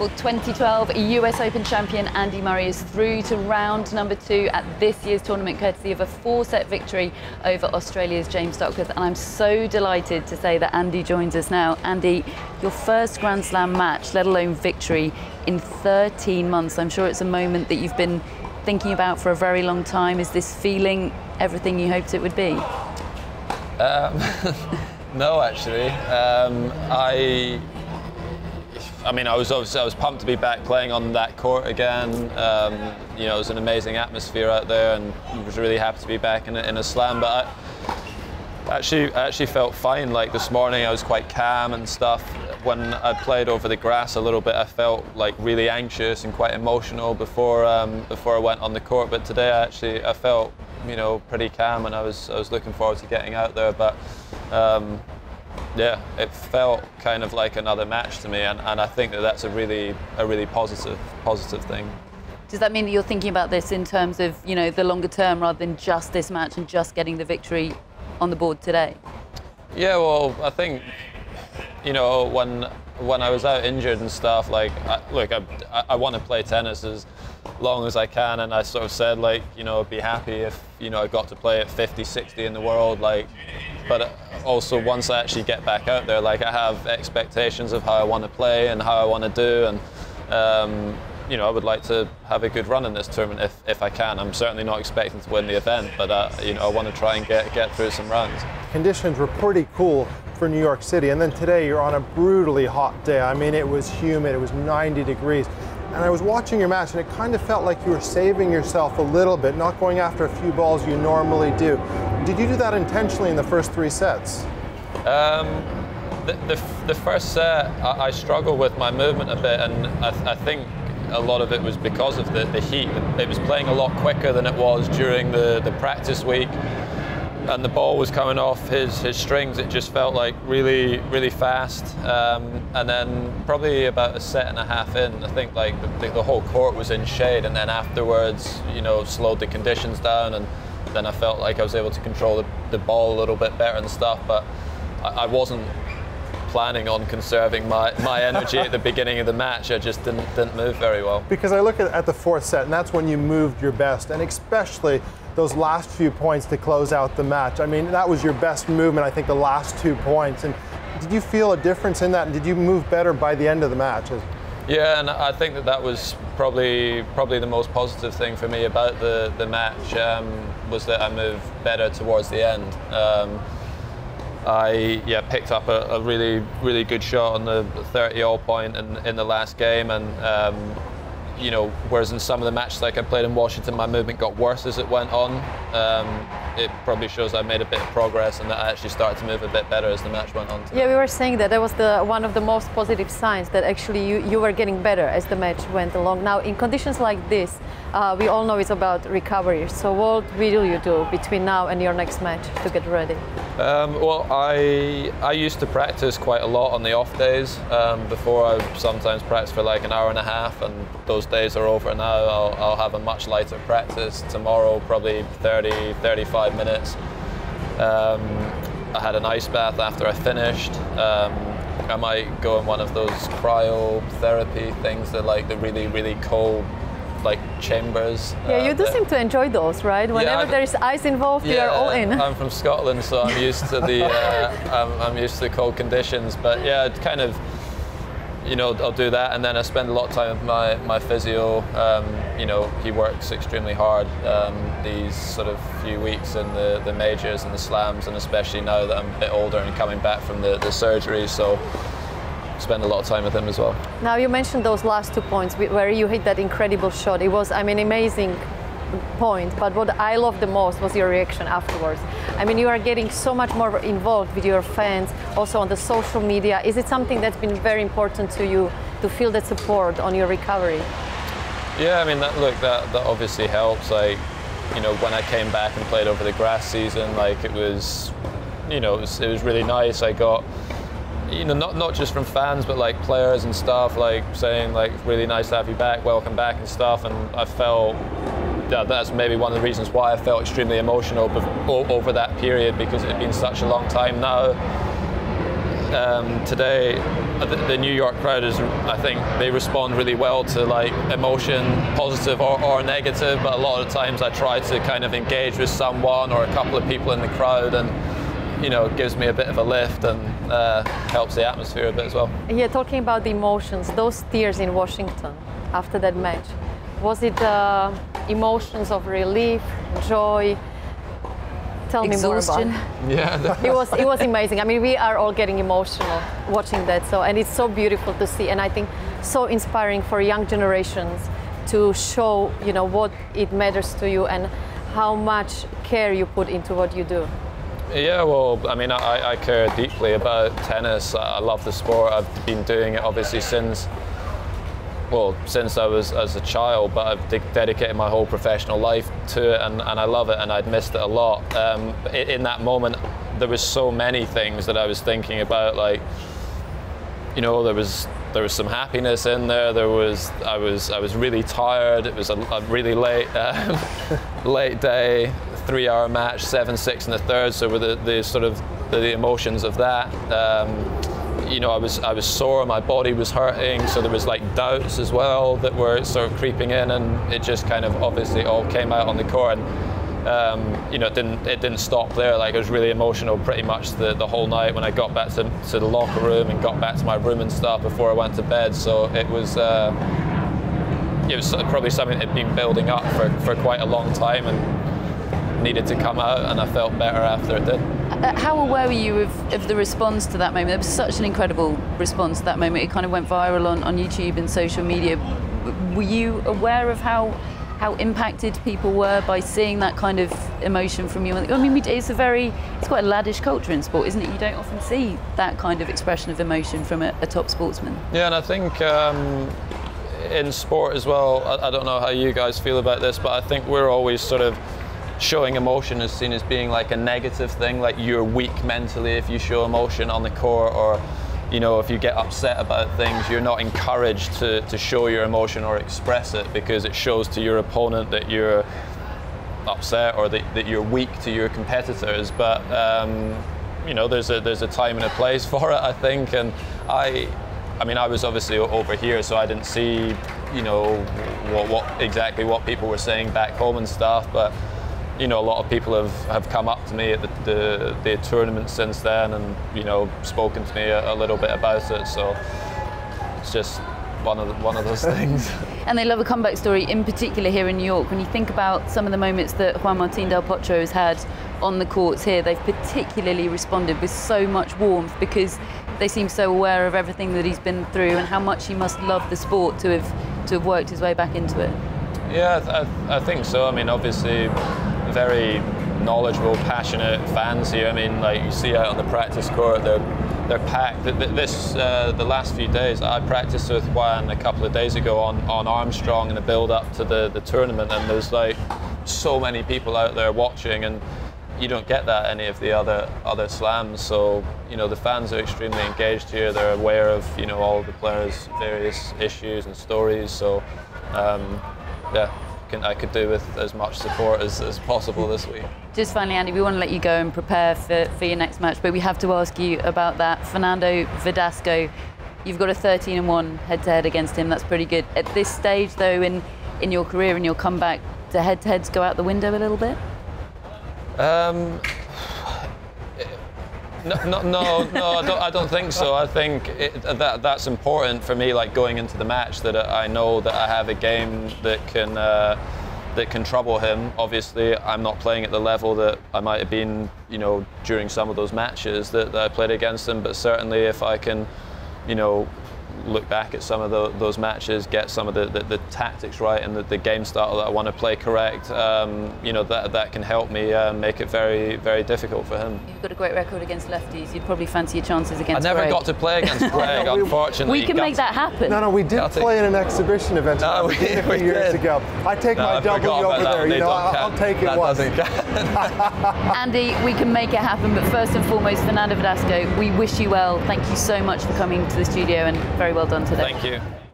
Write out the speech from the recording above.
Well, 2012 US Open champion Andy Murray is through to round number 2 at this year's tournament, courtesy of a 4-set victory over Australia's James Duckworth. And I'm so delighted to say that Andy joins us now. Andy, your first Grand Slam match, let alone victory, in 13 months. I'm sure it's a moment that you've been thinking about for a very long time. Is this feeling everything you hoped it would be? No, actually. I mean, I was pumped to be back playing on that court again. You know, it was an amazing atmosphere out there, and I was really happy to be back in a slam. But I actually felt fine. Like this morning, I was quite calm and stuff. When I played over the grass a little bit, I felt like really anxious and quite emotional before I went on the court. But today, I felt, you know, pretty calm, and I was looking forward to getting out there. But yeah, it felt kind of like another match to me, and I think that's a really positive thing. Does that mean that you're thinking about this in terms of, you know, the longer term rather than just this match and just getting the victory on the board today? Yeah, well, I think, you know, when I was out injured and stuff, like, I want to play tennis as long as I can, and I sort of said, like, you know, I'd be happy if, you know, I got to play at 50, 60 in the world, like, but also once I actually get back out there, like, I have expectations of how I want to play and how I want to do, and you know, I would like to have a good run in this tournament if I can. I'm certainly not expecting to win the event, but you know, I want to try and get through some rounds. Conditions were pretty cool for New York City, and then today you're on a brutally hot day. I mean, it was humid, it was 90 degrees. And I was watching your match, and it kind of felt like you were saving yourself a little bit, not going after a few balls you normally do. Did you do that intentionally in the first 3 sets? The first set, I struggled with my movement a bit, and I think a lot of it was because of the heat. It was playing a lot quicker than it was during the practice week, and the ball was coming off his strings. It just felt like really fast, and then probably about a set and a half in, I think like the whole court was in shade, and then afterwards, you know, slowed the conditions down, and then I felt like I was able to control the ball a little bit better and stuff. But I wasn't planning on conserving my energy at the beginning of the match. I just didn't move very well. Because I look at the 4th set, and that's when you moved your best, and especially those last few points to close out the match. I mean, that was your best movement, I think, the last 2 points. And did you feel a difference in that, and did you move better by the end of the match? Yeah, and I think that was probably the most positive thing for me about the match, was that I moved better towards the end. I picked up a really good shot on the 30-all point in the last game, and you know, whereas in some of the matches like I played in Washington, my movement got worse as it went on. It probably shows I made a bit of progress, and that I actually started to move a bit better as the match went on. Yeah, we were saying that was one of the most positive signs, that actually you were getting better as the match went along. Now, in conditions like this, we all know it's about recovery. So what will you do between now and your next match to get ready? Well, I used to practice quite a lot on the off days. Before, I sometimes practice for like an hour and a half, and those days are over now. I'll have a much lighter practice tomorrow, probably 30-35 minutes. I had an ice bath after I finished. I might go in one of those cryotherapy things, that like the really cold, like, chambers. Yeah, you do seem to enjoy those, right? Whenever there's ice involved, you are all in. I'm from Scotland, so I'm used to the I'm used to the cold conditions. But yeah, it kind of, you know, I'll do that, and then I spend a lot of time with my physio. You know, he works extremely hard these sort of few weeks in the majors and the slams, and especially now that I'm a bit older and coming back from the surgery. So spend a lot of time with him as well. Now, you mentioned those last 2 points where you hit that incredible shot. It was, I mean, amazing point, but what I loved the most was your reaction afterwards. I mean, you are getting so much more involved with your fans, also on the social media. Is it something that's been very important to you, to feel that support on your recovery? Yeah, I mean, that obviously helps. Like, you know, when I came back and played over the grass season, like, it was, you know, it was really nice. I got, you know, not just from fans, but like players and stuff, like saying like, really nice to have you back, welcome back and stuff. And I felt, yeah, that's maybe one of the reasons why I felt extremely emotional over that period, because it had been such a long time now. today, the New York crowd is, I think, they respond really well to like emotion, positive or negative, but a lot of times I try to kind of engage with someone or a couple of people in the crowd, and it gives me a bit of a lift and helps the atmosphere a bit as well. Yeah, talking about the emotions, those tears in Washington after that match, was it emotions of relief, joy? Tell Exhaustion. me more about Yeah. it. Was amazing. I mean, we are all getting emotional watching that. So, and it's so beautiful to see, and I think so inspiring for young generations to show, what it matters to you and how much care you put into what you do. Yeah, well, I mean, I care deeply about tennis. I love the sport. I've been doing it obviously since I was as a child, but I've dedicated my whole professional life to it, and I love it, and I'd missed it a lot. In that moment, there was so many things that I was thinking about, like, there was some happiness in there. I was really tired. It was a really late late day, 3-hour match, 7-6 in the third. So with the sort of the emotions of that. I was sore, my body was hurting, so there was like doubts as well that were sort of creeping in, and it just kind of obviously all came out on the court, and it didn't stop there. Like, it was really emotional pretty much the whole night when I got back to the locker room and got back to my room and stuff before I went to bed. So it was probably something that had been building up for quite a long time and needed to come out, and I felt better after it did. How aware were you of the response to that moment? There was such an incredible response to that moment. It kind of went viral on YouTube and social media. Were you aware of how impacted people were by seeing that kind of emotion from you? I mean, it's quite a laddish culture in sport, isn't it? You don't often see that kind of expression of emotion from a top sportsman. Yeah, and I think in sport as well, I don't know how you guys feel about this, but I think we're always sort of showing emotion is seen as being like a negative thing, like you're weak mentally if you show emotion on the court, or if you get upset about things, you're not encouraged to show your emotion or express it, because it shows to your opponent that you're upset or that you're weak to your competitors. But there's a time and a place for it, I think. And I was obviously over here, so I didn't see what people were saying back home and stuff, but a lot of people have come up to me at the tournament since then, and spoken to me a little bit about it. So it's just one of those things. And they love a comeback story, in particular here in New York. When you think about some of the moments that Juan Martín del Potro has had on the courts here, they've particularly responded with so much warmth, because they seem so aware of everything that he's been through and how much he must love the sport to have worked his way back into it. Yeah, I think so. I mean, obviously, very knowledgeable, passionate fans here. I mean, like, you see out on the practice court, they're packed. The last few days, I practiced with Juan a couple of days ago on Armstrong in a build-up to the tournament, and there's like so many people out there watching, and you don't get that any of the other slams. So the fans are extremely engaged here. They're aware of all the players' various issues and stories. So yeah. I could do with as much support as possible this week. Just finally, Andy, we want to let you go and prepare for your next match, but we have to ask you about that. Fernando Verdasco, you've got a 13-1 head-to-head against him. That's pretty good. At this stage, though, in your career and your comeback, do head-to-heads go out the window a little bit? No, I don't think so. I think that's important for me, like going into the match, that I know that I have a game that can trouble him. Obviously, I'm not playing at the level that I might have been, during some of those matches that I played against him. But certainly, if I can, look back at some of those matches, get some of the tactics right and the game style that I want to play correct, that can help me make it very, very difficult for him. You've got a great record against lefties. You'd probably fancy your chances against Greg. I never got to play against Greg, unfortunately. We can make that happen. No, we did play in an exhibition event a few years ago. I take my W over there. I'll take it once. Andy, we can make it happen, but first and foremost, Fernando Verdasco, we wish you well. Thank you so much for coming to the studio, and very well done today. Thank you.